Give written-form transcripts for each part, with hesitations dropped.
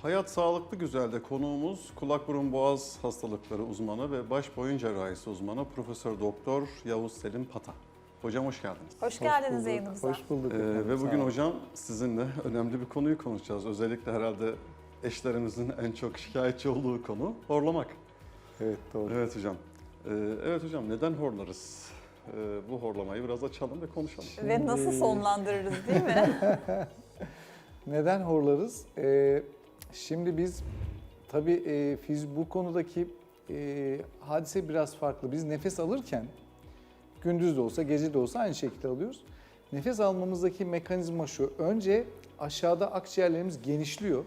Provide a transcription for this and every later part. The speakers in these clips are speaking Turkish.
Hayat Sağlıklı Güzel'de konuğumuz kulak burun boğaz hastalıkları uzmanı ve baş boyun cerrahisi uzmanı Profesör Doktor Yavuz Selim Pata. Hocam hoş geldiniz. Hoş geldiniz yayınımıza. Hoş bulduk. Efendim, Ve bugün hocam sizinle önemli bir konuyu konuşacağız. Özellikle herhalde eşlerimizin en çok şikayetçi olduğu konu horlamak. Evet, doğru. Evet hocam. Evet hocam, neden horlarız? Bu horlamayı biraz açalım ve konuşalım. Ve nasıl sonlandırırız, değil mi? Neden horlarız? Şimdi biz tabii bu konudaki hadise biraz farklı. Biz nefes alırken gündüz de olsa gece de olsa aynı şekilde alıyoruz. Nefes almamızdaki mekanizma şu. Önce aşağıda akciğerlerimiz genişliyor.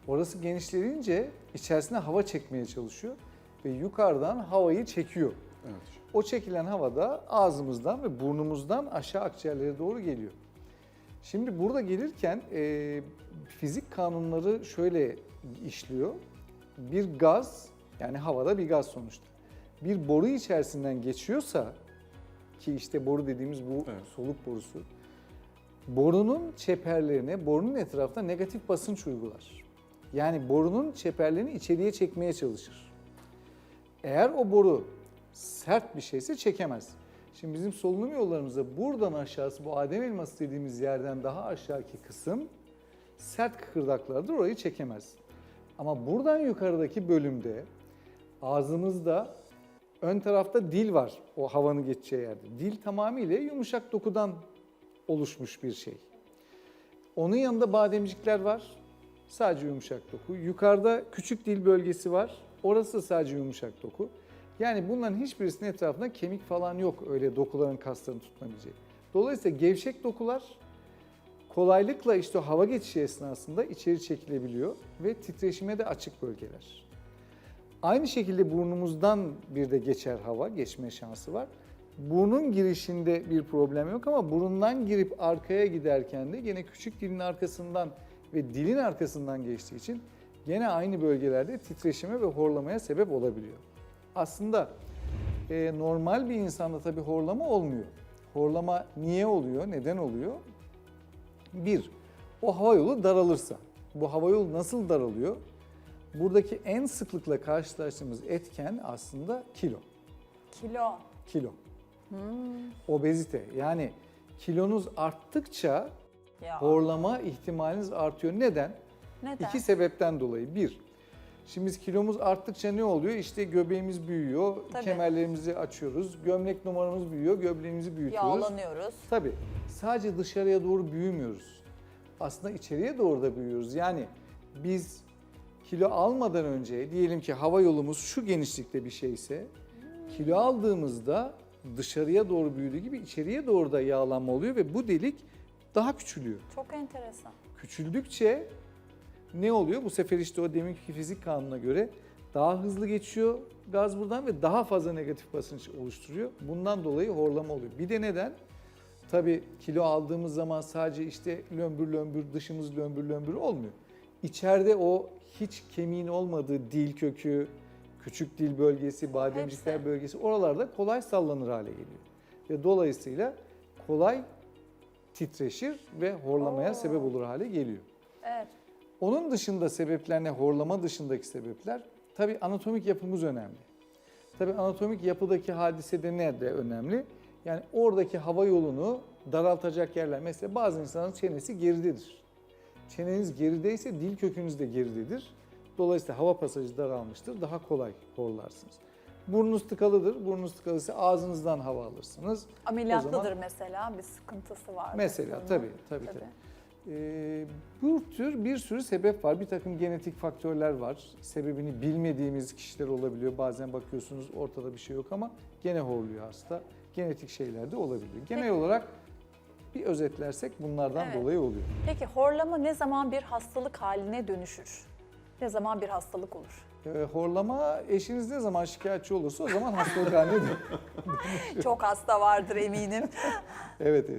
Orası genişleyince içerisine hava çekmeye çalışıyor ve yukarıdan havayı çekiyor. Evet. O çekilen hava da ağzımızdan ve burnumuzdan aşağı akciğerlere doğru geliyor. Şimdi burada gelirken fizik kanunları şöyle işliyor. Bir gaz, yani havada bir gaz sonuçta, bir boru içerisinden geçiyorsa, ki işte boru dediğimiz bu Evet. soluk borusu, borunun çeperlerine, borunun etrafına negatif basınç uygular. Yani borunun çeperlerini içeriye çekmeye çalışır. Eğer o boru sert bir şeyse çekemez. Şimdi bizim solunum yollarımızda buradan aşağısı, bu Adem elması dediğimiz yerden daha aşağıki kısım sert kıkırdaklardır, orayı çekemez. Ama buradan yukarıdaki bölümde ağzımızda ön tarafta dil var, o havanın geçeceği yerde. Dil tamamıyla yumuşak dokudan oluşmuş bir şey. Onun yanında bademcikler var, sadece yumuşak doku. Yukarıda küçük dil bölgesi var, orası sadece yumuşak doku. Yani bunların hiçbirisinin etrafında kemik falan yok, öyle dokuların, kasların tutunabileceği. Dolayısıyla gevşek dokular kolaylıkla işte o hava geçişi esnasında içeri çekilebiliyor ve titreşime de açık bölgeler. Aynı şekilde burnumuzdan bir de geçer hava, geçme şansı var. Burnun girişinde bir problem yok ama burundan girip arkaya giderken de gene küçük dilin arkasından ve dilin arkasından geçtiği için gene aynı bölgelerde titreşime ve horlamaya sebep olabiliyor. Aslında normal bir insanda tabii horlama olmuyor. Horlama niye oluyor, neden oluyor? Bir, o hava yolu daralırsa. Bu hava yolu nasıl daralıyor? Buradaki en sıklıkla karşılaştığımız etken aslında kilo. Kilo. Obezite. Yani kilonuz arttıkça Ya. horlama ihtimaliniz artıyor. Neden? Neden? İki sebepten dolayı. Bir, şimdi biz kilomuz arttıkça ne oluyor? İşte göbeğimiz büyüyor, Tabii. kemerlerimizi açıyoruz, gömlek numaramız büyüyor, göbeğimizi büyütüyoruz. Yağlanıyoruz. Tabii. Sadece dışarıya doğru büyümüyoruz. Aslında içeriye doğru da büyüyoruz. Yani biz kilo almadan önce, diyelim ki hava yolumuz şu genişlikte bir şeyse, kilo aldığımızda dışarıya doğru büyüdüğü gibi içeriye doğru da yağlanma oluyor ve bu delik daha küçülüyor. Çok enteresan. Küçüldükçe ne oluyor? Bu sefer işte o deminki fizik kanununa göre daha hızlı geçiyor gaz buradan ve daha fazla negatif basınç oluşturuyor. Bundan dolayı horlama oluyor. Bir de neden? Tabii kilo aldığımız zaman sadece işte lömbür lömbür, dışımız lömbür lömbür olmuyor. İçeride o hiç kemiğin olmadığı dil kökü, küçük dil bölgesi, bademcikler Hepsi. bölgesi oralarda kolay sallanır hale geliyor. Ve dolayısıyla kolay titreşir ve horlamaya sebep olur hale geliyor. Evet. Onun dışında sebepler ne? Horlama dışındaki sebepler. Tabii anatomik yapımız önemli. Tabii anatomik yapıdaki hadise de nerede önemli? Yani oradaki hava yolunu daraltacak yerler. Mesela bazı insanın çenesi geridedir. Çeneniz gerideyse dil kökünüz de geridedir. Dolayısıyla hava pasajı daralmıştır. Daha kolay horlarsınız. Burnunuz tıkalıdır. Burnunuz tıkalıysa ağzınızdan hava alırsınız. Ameliyatlıdır O zaman, mesela, bir sıkıntısı var. mesela tabii. Bu tür bir sürü sebep var. Bir takım genetik faktörler var. Sebebini bilmediğimiz kişiler olabiliyor. Bazen bakıyorsunuz ortada bir şey yok ama gene horluyor hasta. Genetik şeyler de olabiliyor. Genel olarak bir özetlersek bunlardan Evet. dolayı oluyor. Peki horlama ne zaman bir hastalık haline dönüşür? Ne zaman bir hastalık olur? Horlama eşiniz ne zaman şikayetçi olursa o zaman hastalık haline dönüyor. Çok hasta vardır eminim. Evet.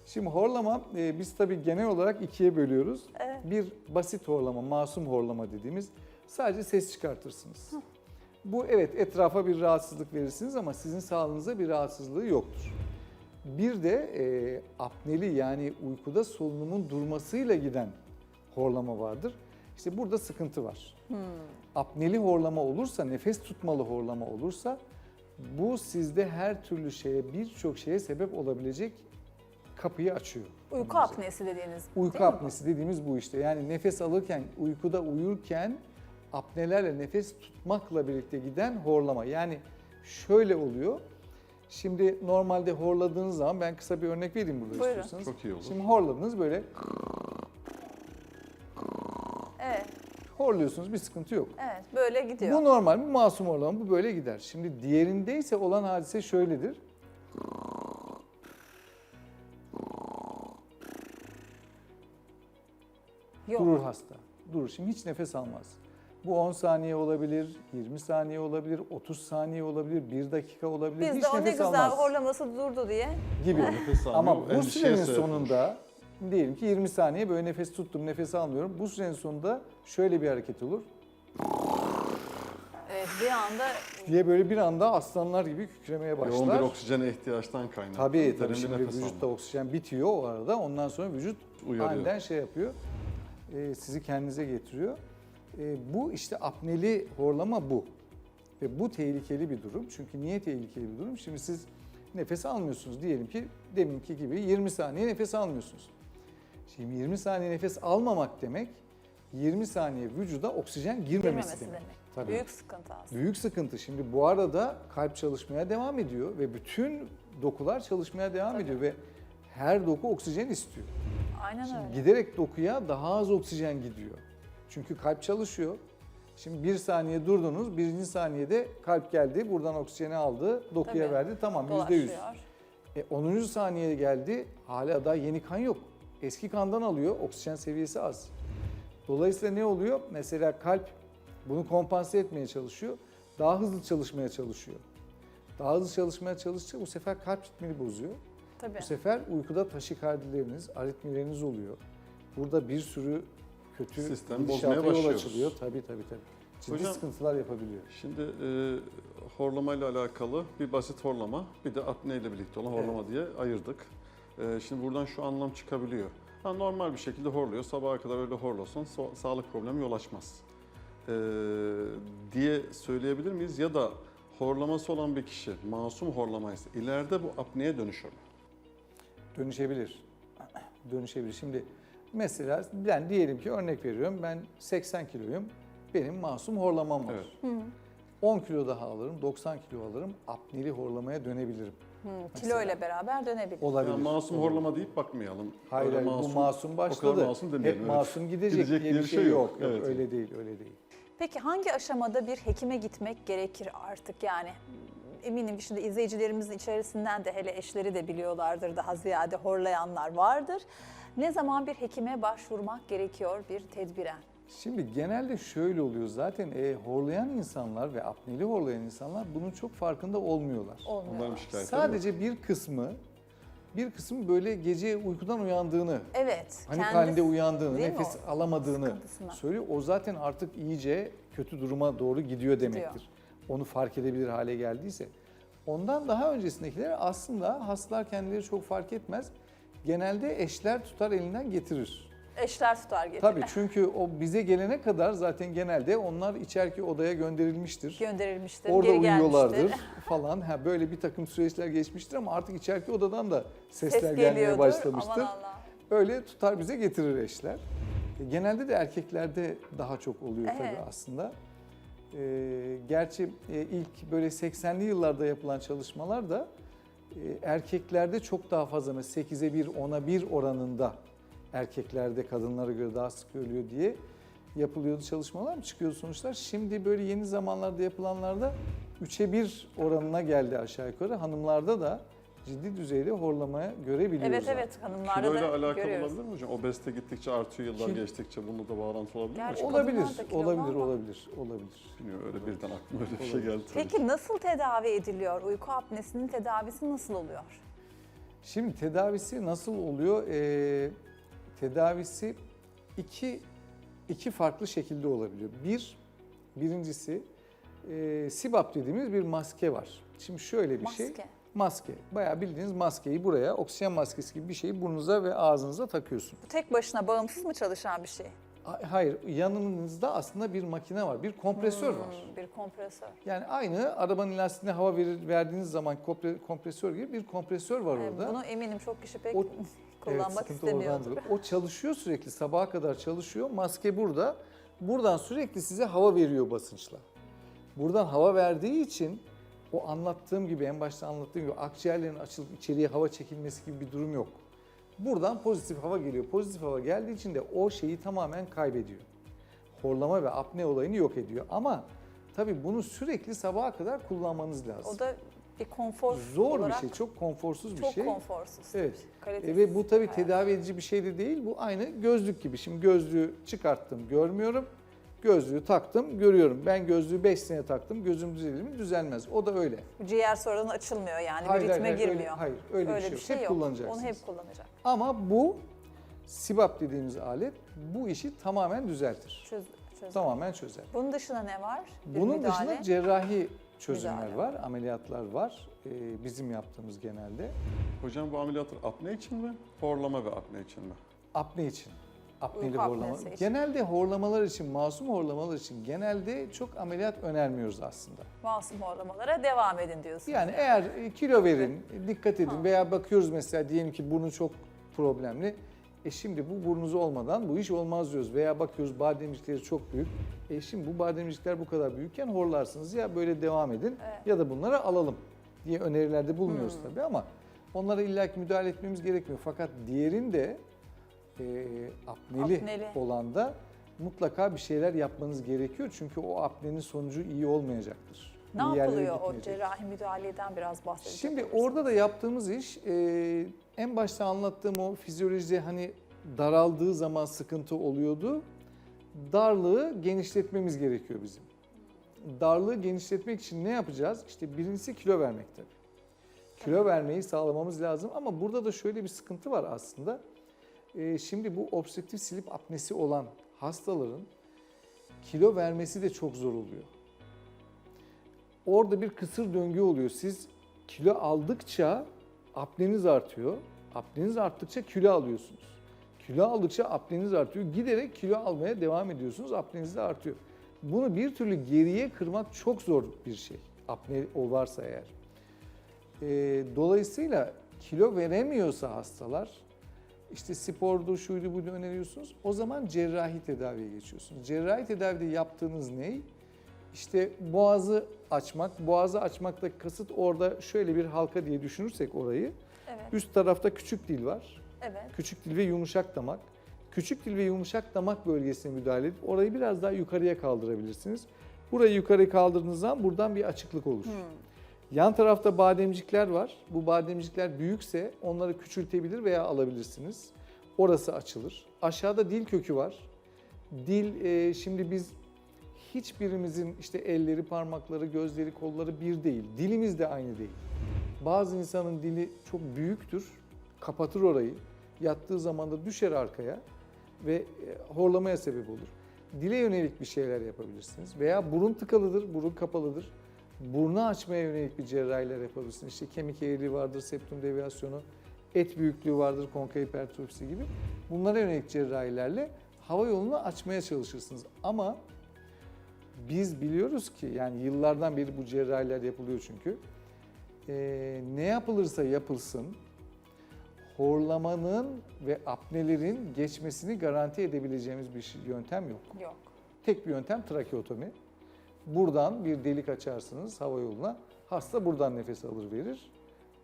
Şimdi horlama biz tabii genel olarak ikiye bölüyoruz. Evet. Bir basit horlama, masum horlama dediğimiz sadece ses çıkartırsınız. Bu evet etrafa bir rahatsızlık verirsiniz ama sizin sağlığınıza bir rahatsızlığı yoktur. Bir de apneli yani uykuda solunumun durmasıyla giden horlama vardır. İşte burada sıkıntı var. Apneli horlama olursa, nefes tutmalı horlama olursa bu sizde her türlü şeye, birçok şeye sebep olabilecek kapıyı açıyor. Uyku apnesi dediğiniz. Uyku değil mi bu? apnesi dediğimiz bu işte. Yani nefes alırken, uykuda uyurken apnelerle nefes tutmakla birlikte giden horlama. Yani şöyle oluyor. Şimdi normalde horladığınız zaman ben kısa bir örnek vereyim burada Buyurun. istiyorsanız. Çok iyi olur. Şimdi horladınız böyle Evet, horluyorsunuz, bir sıkıntı yok. evet böyle gidiyor. Bu normal, bu masum horlama, bu böyle gider. Şimdi diğerindeyse olan hadise şöyledir. Yok. Durur hasta. Durur. Şimdi hiç nefes almaz. Bu 10 saniye olabilir, 20 saniye olabilir, 30 saniye olabilir, 1 dakika olabilir. Biz hiç de o ne nefes güzel almaz horlaması durdu diye. gibi. Nefes almıyor, Ama bu endişeye sürenin sebep olur. sonunda diyelim ki 20 saniye böyle nefes tuttum, nefes almıyorum. Bu sürenin sonunda şöyle bir hareket olur. Evet, bir anda Diye böyle bir anda aslanlar gibi kükremeye başlar. Yoğun bir oksijene ihtiyaçtan kaynaklı. Tabii Derin tabii bir şimdi nefes vücutta alma. oksijen bitiyor o arada. Ondan sonra vücut Uyarıyor. aniden şey yapıyor. Sizi kendinize getiriyor. Bu işte apneli horlama bu. Ve bu tehlikeli bir durum. Çünkü niye tehlikeli bir durum? Şimdi siz nefes almıyorsunuz. Diyelim ki deminki gibi 20 saniye nefes almıyorsunuz. Şimdi 20 saniye nefes almamak demek 20 saniye vücuda oksijen girmemesi girmemesi demek. demek. Tabii. Büyük sıkıntı aslında. Büyük sıkıntı. Şimdi bu arada kalp çalışmaya devam ediyor ve bütün dokular çalışmaya devam Tabii. ediyor ve her doku oksijen istiyor. Aynen Şimdi öyle. giderek dokuya daha az oksijen gidiyor. Çünkü kalp çalışıyor. Şimdi 1 saniye durdunuz, 1. saniyede kalp geldi, buradan oksijeni aldı, dokuya Tabii. verdi, tamam %100. Dolaşıyor. 10. saniyeye geldi, hala daha yeni kan yok. Eski kandan alıyor, oksijen seviyesi az. Dolayısıyla ne oluyor? Mesela kalp bunu kompanse etmeye çalışıyor, daha hızlı çalışmaya çalışıyor. Daha hızlı çalışmaya çalıştıkça bu sefer kalp ritmini bozuyor. Tabii. Bu sefer uykuda taşikardileriniz, aritmileriniz oluyor. Burada bir sürü kötü Sistem gidişata bozmaya yol başlıyoruz. açılıyor. Tabii. Ciddi Hocam- sıkıntılar yapabiliyor. Şimdi horlamayla alakalı bir basit horlama, bir de apne ile birlikte olan horlama diye ayırdık. Şimdi buradan şu anlam çıkabiliyor. Ha, normal bir şekilde horluyor, sabaha kadar öyle horlasın, sağlık problemi yol açmaz diye söyleyebilir miyiz? Ya da horlaması olan bir kişi masum horlamaysa ileride bu apneye dönüşür mü? Dönüşebilir. Dönüşebilir. Şimdi mesela ben diyelim ki örnek veriyorum, ben 80 kiloyum, benim masum horlamam var. Evet. 10 kilo daha alırım, 90 kilo alırım, apneli horlamaya dönebilirim. Kilo ile beraber dönebilir. Olabilir. Yani masum Olabilir. horlama deyip bakmayalım. Hayır, Öyle hayır, bu masum o başladı. kadar masum demeyelim, Hep evet. masum gidecek diye bir şey yok. Evet. Öyle değil, öyle değil. Peki hangi aşamada bir hekime gitmek gerekir artık yani? Eminim şimdi izleyicilerimizin içerisinden de hele eşleri de biliyorlardır, daha ziyade horlayanlar vardır. Ne zaman bir hekime başvurmak gerekiyor bir tedbiren? Şimdi genelde şöyle oluyor zaten horlayan insanlar ve apneli horlayan insanlar bunun çok farkında olmuyorlar. Olmuyor. Onların şikayetleri Sadece bir kısmı böyle gece uykudan uyandığını, Evet. panik kendisi- halinde uyandığını, değil mi nefes o? alamadığını Sıkıntısına. söylüyor. O zaten artık iyice kötü duruma doğru gidiyor demektir. Onu fark edebilir hale geldiyse. Ondan daha öncesindekiler aslında hastalar kendileri çok fark etmez. Genelde eşler tutar elinden getirir. Eşler tutar getirir. Tabii çünkü o bize gelene kadar zaten genelde onlar içeriki odaya gönderilmiştir. Gönderilmiştir, Orada geri uyuyorlardır gelmiştir. falan. Böyle bir takım süreçler geçmiştir ama artık içeriki odadan da Ses sesler gelmeye geliyordur. başlamıştır. Aman Allah. Öyle tutar bize getirir eşler. Genelde de erkeklerde daha çok oluyor Evet. tabii aslında. Gerçi ilk böyle 80'li yıllarda yapılan çalışmalar da erkeklerde çok daha fazla, mesela 8'e 1, 10'a 1 oranında erkeklerde kadınlara göre daha sık ölüyor diye yapılıyordu çalışmalar mı çıkıyordu sonuçlar. Şimdi böyle yeni zamanlarda yapılanlarda 3'e 1 oranına geldi aşağı yukarı. Hanımlarda da ciddi düzeyde horlamaya görebiliyoruz. Evet hanımlarda Kiloyla da alakalı görüyoruz. olabilir mi hocam? Obezite gittikçe artıyor, yıllar geçtikçe bununla da bağlantı olabilir mi? Gerçi hocam? Olabilir, kadınlar da kilolu ama. olabilir. Bilmiyorum, öyle birden aklıma öyle bir şey geldi tabii. Peki nasıl tedavi ediliyor? Uyku apnesinin tedavisi nasıl oluyor? Şimdi tedavisi nasıl oluyor? Tedavisi iki farklı şekilde olabiliyor. Birincisi SIBAP dediğimiz bir maske var. Şimdi şöyle bir şey. Maske. Maske. Bayağı bildiğiniz maskeyi buraya oksijen maskesi gibi bir şeyi burnunuza ve ağzınıza takıyorsun. Bu tek başına bağımsız mı çalışan bir şey? Hayır, yanınızda aslında bir makine var, bir kompresör var. Bir kompresör. Yani aynı arabanın lastiğine hava verdiğiniz zaman kompresör gibi bir kompresör var Evet, orada. bunu eminim çok kişi pek O- kullanmak sıkıntı istemiyordur. oradan doğuyor. O çalışıyor sürekli, sabaha kadar çalışıyor. Maske burada. Buradan sürekli size hava veriyor basınçla. Buradan hava verdiği için o anlattığım gibi, en başta anlattığım gibi akciğerlerin açılıp içeriye hava çekilmesi gibi bir durum yok. Buradan pozitif hava geliyor. Pozitif hava geldiği için de o şeyi tamamen kaybediyor. Horlama ve apne olayını yok ediyor. Ama tabii bunu sürekli sabaha kadar kullanmanız lazım. O da bir konfor Zor bir olarak şey, çok konforsuz bir çok şey. konforsuz. Evet. Kalitesiz Ve bu tabii hayat. tedavi edici bir şey de değil. Bu aynı gözlük gibi. Şimdi gözlüğü çıkarttım, görmüyorum. Gözlüğü taktım, görüyorum. Ben gözlüğü 5 sene taktım, gözüm düzelir mi? Düzelmez. O da öyle. Ciğer sorunu açılmıyor yani Hayır, bir ritme hayır, girmiyor. öyle bir şey yok. Hep kullanacaksınız. Onu hep kullanacak. Ama bu CPAP dediğimiz alet bu işi tamamen düzeltir. Çözer. Tamamen çözer. Bunun dışında ne var? Bir Bunun müdahale. dışında cerrahi çözümler Müdahale. var, ameliyatlar var. Bizim yaptığımız genelde. Hocam bu ameliyatlar apne için mi? Horlama ve apne için mi? Apne için. Apneli Uyku horlama. apnesi için. Genelde horlamalar için, masum horlamalar için genelde çok ameliyat önermiyoruz aslında. Masum horlamalara devam edin diyorsunuz. Yani eğer kilo verin, dikkat edin veya bakıyoruz mesela diyelim ki burnu çok problemli. Şimdi bu burnunuz olmadan bu iş olmaz diyoruz. Veya bakıyoruz bademcikleri çok büyük. Şimdi bu bademcikler bu kadar büyükken horlarsınız. Ya böyle devam edin Evet. ya da bunları alalım diye önerilerde bulunuyoruz tabii ama onlara illaki müdahale etmemiz gerekmiyor. Fakat diğerinde apneli Apneli. olan da mutlaka bir şeyler yapmanız gerekiyor. Çünkü o apnenin sonucu iyi olmayacaktır. Ne İyi yerlere yapılıyor o gitmeyecek. cerrahi müdahaleden biraz bahsedecek Şimdi olursanız. orada da yaptığımız iş en başta anlattığım o fizyolojide hani daraldığı zaman sıkıntı oluyordu. Darlığı genişletmemiz gerekiyor bizim. Darlığı genişletmek için ne yapacağız? İşte birincisi kilo vermek tabii. Kilo vermeyi sağlamamız lazım ama burada da şöyle bir sıkıntı var aslında. Şimdi bu obstrüktif slip apnesi olan hastaların kilo vermesi de çok zor oluyor. Orada bir kısır döngü oluyor. Siz kilo aldıkça apneniz artıyor. Apneniz arttıkça kilo alıyorsunuz. Kilo aldıkça apneniz artıyor. Giderek kilo almaya devam ediyorsunuz. Apneniz de artıyor. Bunu bir türlü geriye kırmak çok zor bir şey. Apne o varsa eğer. Dolayısıyla kilo veremiyorsa hastalar, işte spordu, şuydu, buydu öneriyorsunuz. O zaman cerrahi tedaviye geçiyorsunuz. Cerrahi tedavide yaptığınız ne? İşte boğazı açmak. Boğazı açmakta kasıt orada şöyle bir halka diye düşünürsek orayı. Evet. Üst tarafta küçük dil var. Evet. Küçük dil ve yumuşak damak. Küçük dil ve yumuşak damak bölgesine müdahale edip orayı biraz daha yukarıya kaldırabilirsiniz. Burayı yukarı kaldırdığınız zaman buradan bir açıklık olur. Yan tarafta bademcikler var. Bu bademcikler büyükse onları küçültebilir veya alabilirsiniz. Orası açılır. Aşağıda dil kökü var. Dil şimdi biz hiçbirimizin işte elleri, parmakları, gözleri, kolları bir değil. Dilimiz de aynı değil. Bazı insanın dili çok büyüktür, kapatır orayı. Yattığı zaman da düşer arkaya ve horlamaya sebep olur. Dile yönelik bir şeyler yapabilirsiniz. Veya burun tıkalıdır, burun kapalıdır. Burnu açmaya yönelik bir cerrahiler yapabilirsiniz. İşte kemik eğriliği vardır, septum deviasyonu, et büyüklüğü vardır, konka hipertrofisi gibi. Bunlara yönelik cerrahilerle hava yolunu açmaya çalışırsınız. Ama biz biliyoruz ki yani yıllardan beri bu cerrahiler yapılıyor çünkü. Ne yapılırsa yapılsın horlamanın ve apnelerin geçmesini garanti edebileceğimiz bir yöntem yok. Yok. Tek bir yöntem trakeotomi. Buradan bir delik açarsınız hava yoluna. Hasta buradan nefes alır verir.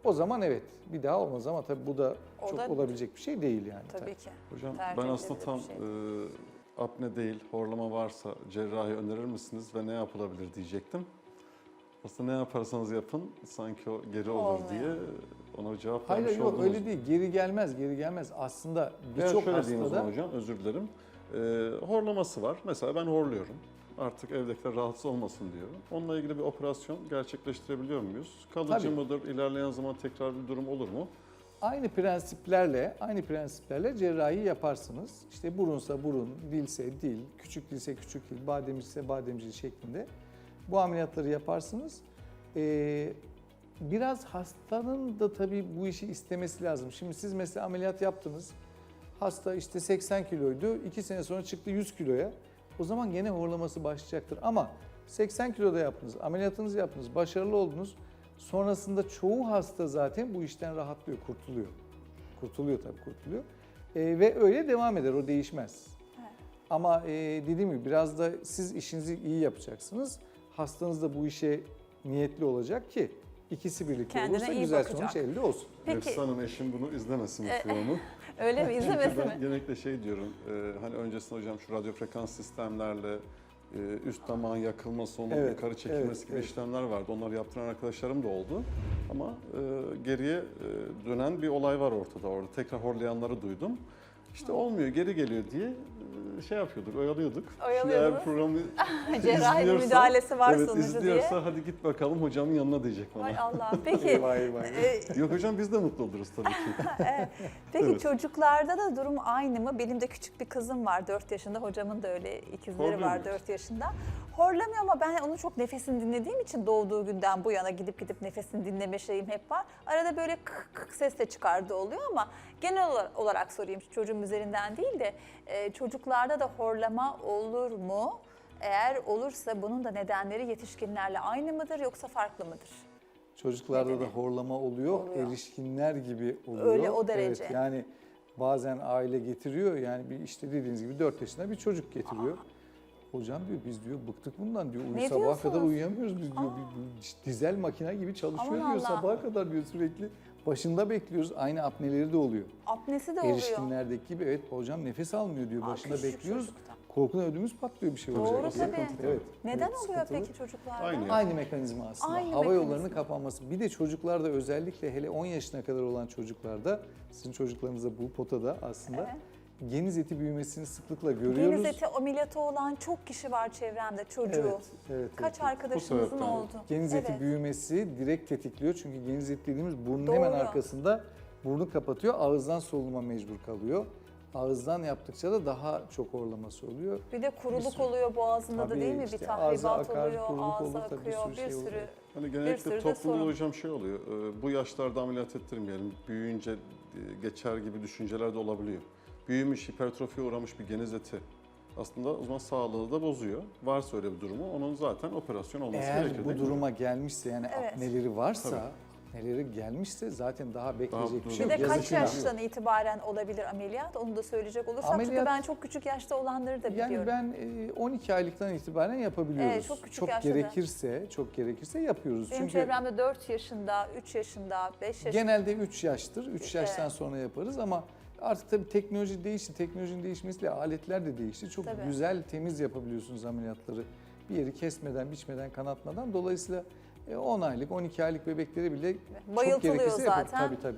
O zaman evet bir daha olmaz ama tabii bu da O çok da- olabilecek bir şey değil yani. Tabii ki. Hocam Tercih ben aslında edilebilir tam bir şey. apne değil, horlama varsa cerrahi önerir misiniz ve ne yapılabilir diyecektim. Aslında ne yaparsanız yapın sanki o geri olur Olmuyor. diye ona bir cevap Hayır vermiş yok oldunuz. öyle değil. Geri gelmez. Aslında Veya birçok şöyle diyeyim o zaman hastada hocam, özür dilerim. Horlaması var. Mesela ben horluyorum. Artık evdekiler rahatsız olmasın diyor. Onunla ilgili bir operasyon gerçekleştirebiliyor muyuz? Kalıcı Tabii. mıdır? İlerleyen zaman tekrar bir durum olur mu? aynı prensiplerle cerrahi yaparsınız. İşte burunsa burun, dilse dil, küçük dilse küçük dil, bademcikse bademcik şeklinde bu ameliyatları yaparsınız. Biraz hastanın da tabii bu işi istemesi lazım. Şimdi siz mesela ameliyat yaptınız. Hasta işte 80 kiloydu, 2 sene sonra çıktı 100 kiloya. O zaman gene horlaması başlayacaktır. Ama 80 kiloda yaptınız, ameliyatınızı yaptınız, başarılı oldunuz. Sonrasında çoğu hasta zaten bu işten rahatlıyor, kurtuluyor. Kurtuluyor tabii, kurtuluyor. Ve öyle devam eder, o değişmez. Evet. Ama dediğim gibi biraz da siz işinizi iyi yapacaksınız. Hastanız da bu işe niyetli olacak ki ikisi birlikte Kendine olursa iyi güzel bakacak. sonuç elde olsun. Peki. Nefise Hanım eşim bunu izlemesin bu programı. Öyle mi? İzlemesin Ben mi? genellikle şey diyorum, hani öncesinde hocam şu radyo frekans sistemlerle üst damağın yakılması, onun Evet, yukarı çekilmesi evet, gibi evet. işlemler vardı. Onları yaptıran arkadaşlarım da oldu. Ama geriye dönen bir olay var orada. Tekrar horlayanları duydum. İşte olmuyor, geri geliyor diye şey yapıyorduk, oyalıyorduk. Şimdi Oyalıyordunuz. eğer programı Cerrahi bir izliyorsa- müdahalesi var evet, sonucu izliyorsa diye. hadi git bakalım hocamın yanına diyecek bana. Hay Allah. Peki. Eyvah, eyvah. Yok hocam biz de mutlu oluruz tabii ki. Evet. Peki Evet. çocuklarda da durum aynı mı? Benim de küçük bir kızım var 4 yaşında. Hocamın da öyle ikizleri Horluyor var mu? 4 yaşında. Horlamıyor ama ben onun çok nefesini dinlediğim için doğduğu günden bu yana gidip nefesini dinleme şeyim hep var. Arada böyle kık kık ses de çıkardığı oluyor ama genel olarak sorayım çocuğum üzerinden değil de çocuklarda da horlama olur mu? Eğer olursa bunun da nedenleri yetişkinlerle aynı mıdır yoksa farklı mıdır? Çocuklarda da Nedeni? horlama oluyor, Oluyor. Erişkinler gibi oluyor. Öyle, o derece. Evet, yani bazen aile getiriyor, yani bir işte dediğiniz gibi 4 yaşında bir çocuk getiriyor. Hocam diyor biz diyor bıktık bundan diyor. Ne Sabaha kadar diyorsunuz? uyuyamıyoruz biz diyor. Bir dizel makine gibi çalışıyor Aman diyor. Allah. Sabaha kadar diyor sürekli. Başında bekliyoruz. Aynı apneleri de oluyor. Apnesi de oluyor. Erişkinlerdeki gibi evet hocam nefes almıyor diyor. Başında küçük bekliyoruz. çocukta. Korkudan ödümüz patlıyor bir şey olacak. Doğru tabii. Evet. Neden evet, oluyor sıkıntılı. peki çocuklarda? Aynı. Aynı mekanizma aslında. Aynı Hava yollarının mekanizma. kapanması. Bir de çocuklarda özellikle hele 10 yaşına kadar olan çocuklarda, sizin çocuklarınızda bu potada aslında geniz eti büyümesini sıklıkla görüyoruz. Geniz eti ameliyatı olan çok kişi var çevremde çocuğu. Evet, evet. Kaç evet. arkadaşımızın sebepten. oldu. Geniz eti Evet. büyümesi direkt tetikliyor. Çünkü geniz eti dediğimiz burnun Doğru. hemen arkasında, burnu kapatıyor. Ağızdan solunuma mecbur kalıyor. Ağızdan yaptıkça da daha çok horlaması oluyor. Bir de kuruluk Bir sürü- oluyor boğazında da Tabii, değil mi? işte Bir ağza tahribat akar, oluyor, kuruluk ağza olur, tabii bir akıyor, sürü şey bir sürü. oluyor. Hani Bir sürü genellikle de toplumda sorun. hocam şey oluyor, bu yaşlarda ameliyat ettirmeyelim, büyüyünce geçer gibi düşünceler de olabiliyor. Büyümüş, hipertrofiye uğramış bir geniz eti aslında o zaman sağlığı da bozuyor. Varsa öyle bir durumu, onun zaten operasyon olması Eğer gerekiyor bu değil mi? duruma gelmişse yani Evet. apneleri varsa, neleri gelmişse zaten daha bekleyecek bir dur. şey Bir yok. de Yazık kaç günah. yaştan itibaren olabilir ameliyat? Onu da söyleyecek olursak. Çünkü Ameliyat- ben çok küçük yaşta olanları da biliyorum. Yani ben 12 aylıktan itibaren yapabiliyoruz. Evet, çok küçük yaşta da. çok gerekirse yapıyoruz. Benim Çünkü çevremde 4 yaşında, 3 yaşında, 5 yaşında. genelde 3 yaştır. 3 yaştan Evet. sonra yaparız ama artık tabii teknoloji değişti. Teknolojinin değişmesiyle aletler de değişti. Çok Tabii. güzel, temiz yapabiliyorsunuz ameliyatları. Bir yeri kesmeden, biçmeden, kanatmadan. Dolayısıyla 10 aylık, 12 aylık bebekleri bile çok Bayıltılıyor gerekirse yapılır. zaten. Tabii.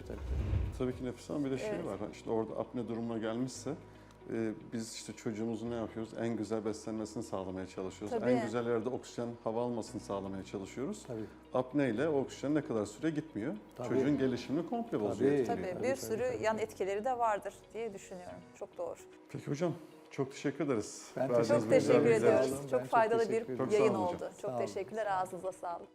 Tabii ki Nefise Hanım bir de şey Evet. var, işte orada apne durumuna gelmişse biz işte çocuğumuzun ne yapıyoruz? En güzel beslenmesini sağlamaya çalışıyoruz. Tabii. En güzel yerde oksijen hava almasını sağlamaya çalışıyoruz. Tabii. Apne ile o oksijen ne kadar süre gitmiyor. Tabii. Çocuğun gelişimini komple bozuyor. Tabii. Tabii, bir sürü yan etkileri de vardır diye düşünüyorum. Çok doğru. Peki hocam çok teşekkür ederiz. Ben Verdiğiniz teşekkür Çok bu güzel teşekkür bilgiler ediyoruz. için. Ben Çok çok faydalı teşekkür bir ederim. Çok sağ yayın olun hocam. oldu. Sağ Çok olun. teşekkürler. Ağzınıza sağlık.